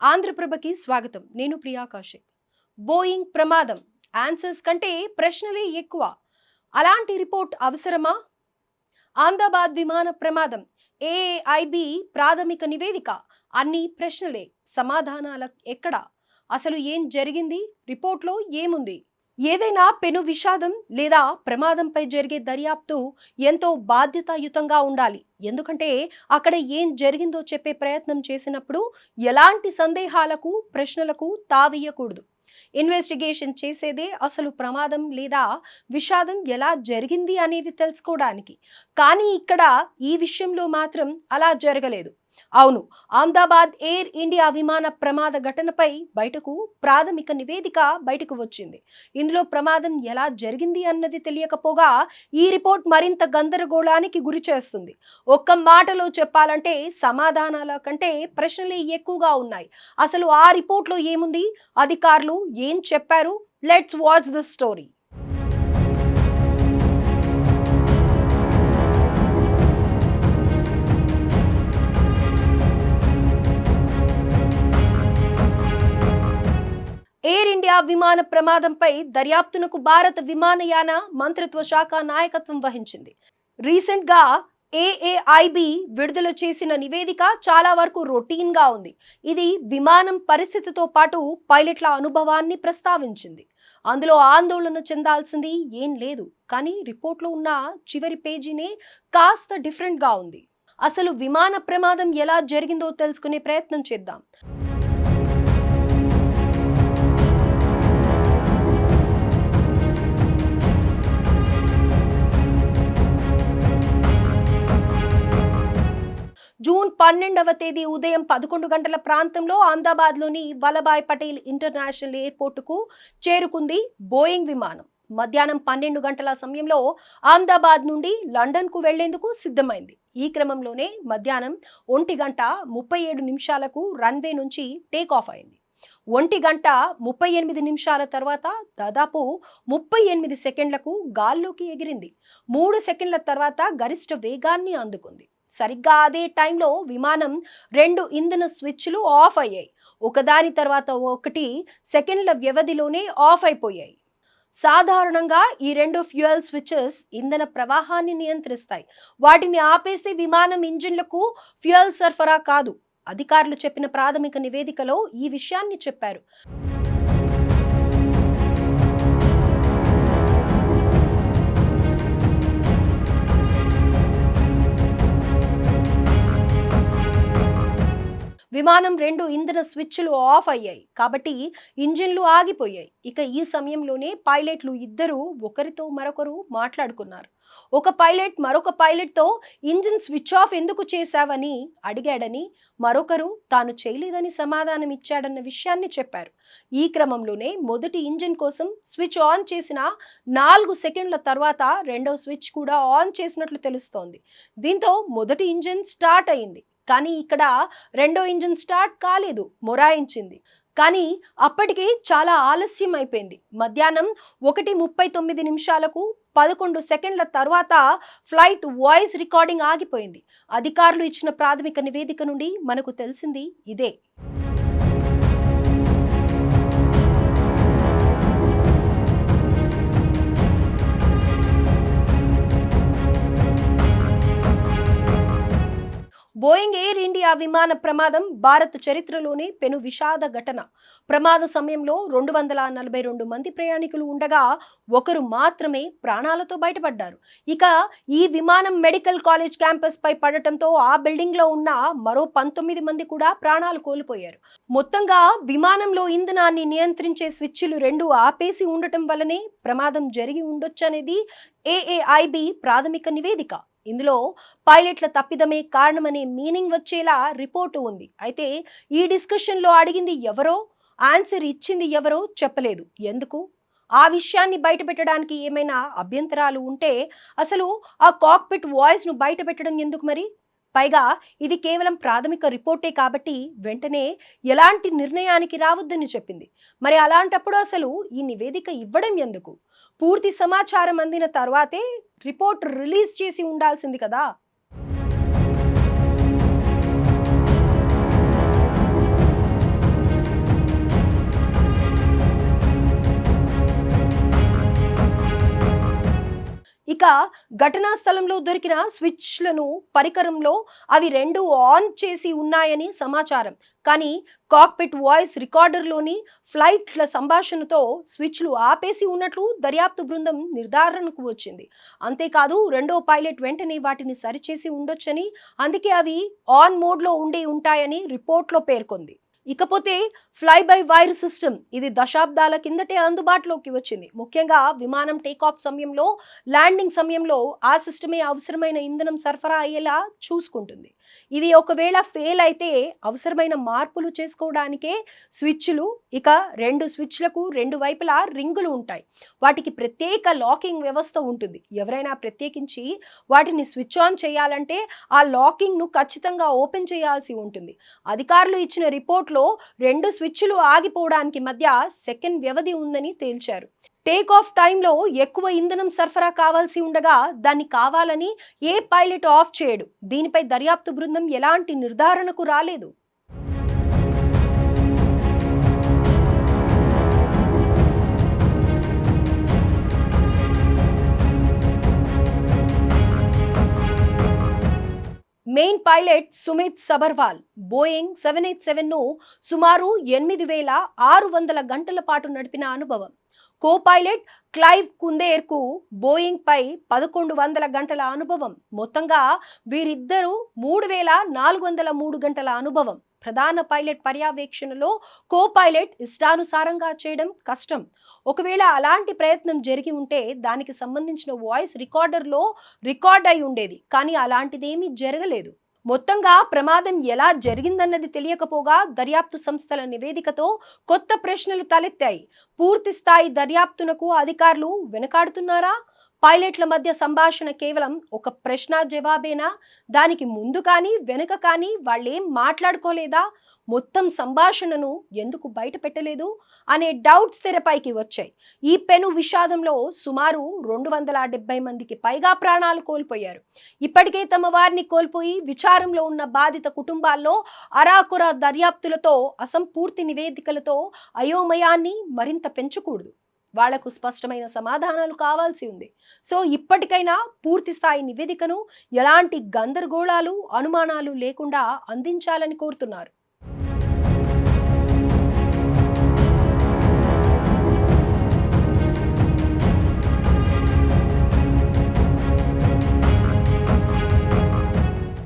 ఆంధ్రప్రభకి స్వాగతం. నేను ప్రియా కౌశిక్. బోయింగ్ ప్రమాదం ఆన్సర్స్ కంటే ప్రశ్నలే ఎక్కువ. అలాంటి రిపోర్ట్ అవసరమా? అహ్మదాబాద్ విమాన ప్రమాదం ఏఐబి ప్రాథమిక నివేదిక. అన్ని ప్రశ్నలే, సమాధానాల ఎక్కడ? అసలు ఏం జరిగింది? రిపోర్ట్లో ఏముంది? ఏదైనా పెను విషాదం లేదా ప్రమాదంపై జరిగే దర్యాప్తు ఎంతో బాధ్యతాయుతంగా ఉండాలి. ఎందుకంటే అక్కడ ఏం జరిగిందో చెప్పే ప్రయత్నం చేసినప్పుడు ఎలాంటి సందేహాలకు, ప్రశ్నలకు తావియకూడదు. ఇన్వెస్టిగేషన్ చేసేదే అసలు ప్రమాదం లేదా విషాదం ఎలా జరిగింది అనేది తెలుసుకోవడానికి. కానీ ఇక్కడ ఈ విషయంలో మాత్రం అలా జరగలేదు. అవును, అహ్మదాబాద్ ఎయిర్ ఇండియా విమాన ప్రమాద ఘటనపై బయటకు ప్రాథమిక నివేదిక బయటకు వచ్చింది. ఇందులో ప్రమాదం ఎలా జరిగింది అన్నది తెలియకపోగా ఈ రిపోర్ట్ మరింత గందరగోళానికి గురి చేస్తుంది. ఒక్క మాటలో చెప్పాలంటే సమాధానాల కంటే ప్రశ్నలే ఎక్కువగా ఉన్నాయి. అసలు ఆ రిపోర్ట్లో ఏముంది? అధికారులు ఏం చెప్పారు? Let's watch the story. Air India విమాన ప్రమాదంపై దర్యాప్తునకు భారత విమానయాన మంత్రిత్వ శాఖ నాయకత్వం వహించింది. రీసెంట్ గా ఏఐబి విడుదల చేసిన నివేదిక చాలా వరకు రొటీన్ గా ఉంది. ఇది విమానం పరిస్థితితో పాటు పైలట్ల అనుభవాన్ని ప్రస్తావించింది. అందులో ఆందోళన చెందాల్సింది ఏం లేదు. కానీ రిపోర్ట్లో ఉన్న చివరి పేజీనే కాస్త డిఫరెంట్ గా ఉంది. అసలు విమాన ప్రమాదం ఎలా జరిగిందో తెలుసుకునే ప్రయత్నం చేద్దాం. జూన్ 12వ తేదీ ఉదయం 11 గంటల ప్రాంతంలో అహ్మదాబాద్లోని వల్లభాయ్ పటేల్ ఇంటర్నేషనల్ ఎయిర్పోర్టుకు చేరుకుంది బోయింగ్ విమానం. మధ్యాహ్నం 12 గంటల సమయంలో అహ్మదాబాద్ నుండి లండన్కు వెళ్లేందుకు సిద్ధమైంది. ఈ క్రమంలోనే మధ్యాహ్నం 1:37 రన్వే నుంచి టేక్ ఆఫ్ అయింది. 1:38 తర్వాత దాదాపు 38 సెకండ్లకు గాల్లోకి ఎగిరింది. 3 సెకండ్ల తర్వాత గరిష్ట వేగాన్ని అందుకుంది. సరిగ్గా అదే టైంలో విమానం 2 ఇంధన స్విచ్లు ఆఫ్ అయ్యాయి. ఒకదాని తర్వాత ఒకటి సెకండ్ల వ్యవధిలోనే ఆఫ్ అయిపోయాయి. సాధారణంగా ఈ 2 ఫ్యూయల్ స్విచెస్ ఇంధన ప్రవాహాన్ని నియంత్రిస్తాయి. వాటిని ఆపేస్తే విమానం ఇంజిన్లకు ఫ్యూయల్ సరఫరా కాదు. అధికారులు చెప్పిన ప్రాథమిక నివేదికలో ఈ విషయాన్ని చెప్పారు. విమానం 2 ఇంధన స్విచ్లు ఆఫ్ అయ్యాయి కాబట్టి ఇంజిన్లు ఆగిపోయాయి. ఇక ఈ సమయంలోనే పైలట్లు ఇద్దరు ఒకరితో మరొకరు మాట్లాడుకున్నారు. ఒక పైలట్ మరొక పైలట్తో ఇంజిన్ స్విచ్ ఆఫ్ ఎందుకు చేశావని అడిగాడని, మరొకరు తాను చేయలేదని సమాధానం ఇచ్చాడన్న విషయాన్ని చెప్పారు. ఈ క్రమంలోనే మొదటి ఇంజిన్ కోసం స్విచ్ ఆన్ చేసిన 4 సెకండ్ల తర్వాత రెండవ స్విచ్ కూడా ఆన్ చేసినట్లు తెలుస్తోంది. దీంతో మొదటి ఇంజిన్ స్టార్ట్ అయింది. కానీ ఇక్కడ రెండో ఇంజిన్ స్టార్ట్ కాలేదు, మొరాయించింది. కానీ అప్పటికే చాలా ఆలస్యం అయిపోయింది. మధ్యాహ్నం 1:39 11 సెకండ్ల తర్వాత ఫ్లైట్ వాయిస్ రికార్డింగ్ ఆగిపోయింది. అధికారులు ఇచ్చిన ప్రాథమిక నివేదిక నుండి మనకు తెలిసింది ఇదే. బోయింగ్ ఎయిర్ ఇండియా విమాన ప్రమాదం భారత చరిత్రలోనే పెను విషాద ఘటన. ప్రమాద సమయంలో 242 మంది ప్రయాణికులు ఉండగా ఒకరు మాత్రమే ప్రాణాలతో బయటపడ్డారు. ఇక ఈ విమానం మెడికల్ కాలేజ్ క్యాంపస్ పై పడటంతో ఆ బిల్డింగ్ లో ఉన్న మరో 19 మంది కూడా ప్రాణాలు కోల్పోయారు. మొత్తంగా విమానంలో ఇంధనాన్ని నియంత్రించే స్విచ్లు 2 ఆపేసి ఉండటం వల్లనే ప్రమాదం జరిగి ఉండొచ్చనేది ఏఐబి ప్రాథమిక నివేదిక. ఇందులో పైలట్ల తప్పిదమే కారణమనే మీనింగ్ వచ్చేలా రిపోర్టు ఉంది. అయితే ఈ డిస్కషన్లో అడిగింది ఎవరో, ఆన్సర్ ఇచ్చింది ఎవరో చెప్పలేదు. ఎందుకు? ఆ విషయాన్ని బయట పెట్టడానికి ఏమైనా అభ్యంతరాలు ఉంటే అసలు ఆ కాక్పిట్ వాయిస్ను బయట పెట్టడం ఎందుకు మరి? పైగా ఇది కేవలం ప్రాథమిక రిపోర్టే కాబట్టి వెంటనే ఎలాంటి నిర్ణయానికి రావద్దని చెప్పింది. మరి అలాంటప్పుడు అసలు ఈ నివేదిక ఇవ్వడం ఎందుకు? పూర్తి సమాచారం అందిన తర్వాతే రిపోర్ట్ రిలీజ్ చేసి ఉండాల్సింది కదా. ఇక ఘటనా స్థలంలో దొరికిన స్విచ్లను పరికరంలో అవి రెండు ఆన్ చేసి ఉన్నాయని సమాచారం. కానీ కాక్పిట్ వాయిస్ రికార్డర్లోని ఫ్లైట్ల సంభాషణతో స్విచ్లు ఆపేసి ఉన్నట్లు దర్యాప్తు బృందం నిర్ధారణకు వచ్చింది. అంతేకాదు రెండో పైలట్ వెంటనే వాటిని సరిచేసి ఉండొచ్చని, అందుకే అవి ఆన్ మోడ్లో ఉండి ఉంటాయని రిపోర్ట్లో పేర్కొంది. ఇకపోతే ఫ్లై బై వైర్ సిస్టమ్, ఇది దశాబ్దాల కిందటే అందుబాటులోకి వచ్చింది. ముఖ్యంగా విమానం టేకాఫ్ సమయంలో, ల్యాండింగ్ సమయంలో ఆ సిస్టమే అవసరమైన ఇంధనం సరఫరా అయ్యేలా చూసుకుంటుంది. ఇది ఒకవేళ ఫెయిల్ అయితే అవసరమైన మార్పులు చేసుకోవడానికే స్విచ్లు, ఇక రెండు స్విచ్లకు రెండు వైపులా రింగులు ఉంటాయి. వాటికి ప్రత్యేక లాకింగ్ వ్యవస్థ ఉంటుంది. ఎవరైనా ప్రత్యేకించి వాటిని స్విచ్ ఆన్ చేయాలంటే ఆ లాకింగ్ను ఖచ్చితంగా ఓపెన్ చేయాల్సి ఉంటుంది. అధికారులు ఇచ్చిన రిపోర్ట్లో రెండు స్విచ్లు ఆగిపోవడానికి మధ్య సెకండ్ వ్యవధి ఉందని తేల్చారు. టేక్ ఆఫ్ టైంలో ఎక్కువ ఇంధనం సరఫరా కావాల్సి ఉండగా దాన్ని కావాలని ఏ పైలట్ ఆఫ్ చేయడు. దీనిపై దర్యాప్తు బృందం ఎలాంటి నిర్ధారణకు రాలేదు. Main pilot Sumit Sabharwal Boeing 787ను సుమారు 8,600 గంటల పాటు నడిపిన అనుభవం. కో పైలట్ క్లైవ్ కుందేర్కు బోయింగ్ పై 1,100 గంటల అనుభవం. మొత్తంగా వీరిద్దరూ 3,403 గంటల అనుభవం. ప్రధాన పైలట్ పర్యవేక్షణలో కో పైలట్ ఇష్టానుసారంగా చేయడం కష్టం. ఒకవేళ అలాంటి ప్రయత్నం జరిగి ఉంటే దానికి సంబంధించిన వాయిస్ రికార్డర్లో రికార్డ్ అయి ఉండేది. కానీ అలాంటిదేమీ జరగలేదు. మొత్తంగా ప్రమాదం ఎలా జరిగిందన్నది తెలియకపోగా దర్యాప్తు సంస్థల నివేదికతో కొత్త ప్రశ్నలు తలెత్తాయి. పూర్తి స్థాయి దర్యాప్తునకు అధికారులు వెనకాడుతున్నారా? పైలట్ల మధ్య సంభాషణ కేవలం ఒక ప్రశ్న జవాబేనా? దానికి ముందు కానీ వెనుక కానీ వాళ్ళేం మాట్లాడుకోలేదా? మొత్తం సంభాషణను ఎందుకు బయట పెట్టలేదు అనే డౌట్స్ తెరపైకి వచ్చాయి. ఈ పెను విషాదంలో సుమారు 270 మందికి పైగా ప్రాణాలు కోల్పోయారు. ఇప్పటికే తమ వారిని కోల్పోయి విచారంలో ఉన్న బాధిత కుటుంబాల్లో అరాకొర దర్యాప్తులతో, అసంపూర్తి నివేదికలతో అయోమయాన్ని మరింత పెంచకూడదు. వాళ్లకు స్పష్టమైన సమాధానాలు కావాల్సి ఉంది. సో ఇప్పటికైనా పూర్తి స్థాయి నివేదికను ఎలాంటి గందరగోళాలు, అనుమానాలు లేకుండా అందించాలని కోరుతున్నారు.